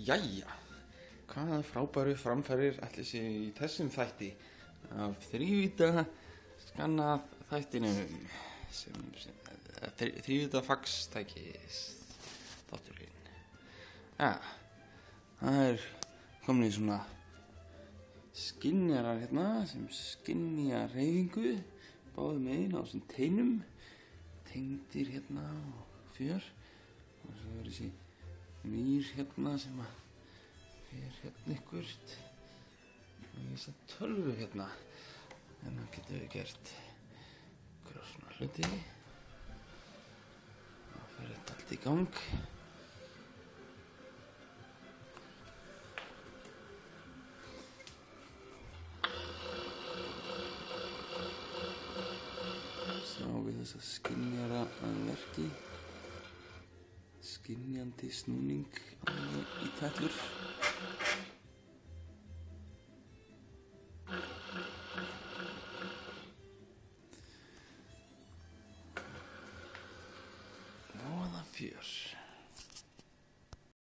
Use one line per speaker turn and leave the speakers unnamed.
Jæja, hvaða frábæru framfarir ætli sé í þessum þætti af þrívídda skannað þættinum þrívídda faxtækis þátturinn. Ja, það komin í svona skynjarar hérna sem skynja hreyfingu báðum megin á þessum teinum, tengdir hérna og fjör, og svo þessi mýr hérna sem að fer hérna ykkurt og þessa tölvu hérna, en það getur við gert ykkur svona hluti og fer þetta allt í gang. Sá við þessa skynjara að verki, skynjandi snúning í tætlur. Voða fjör.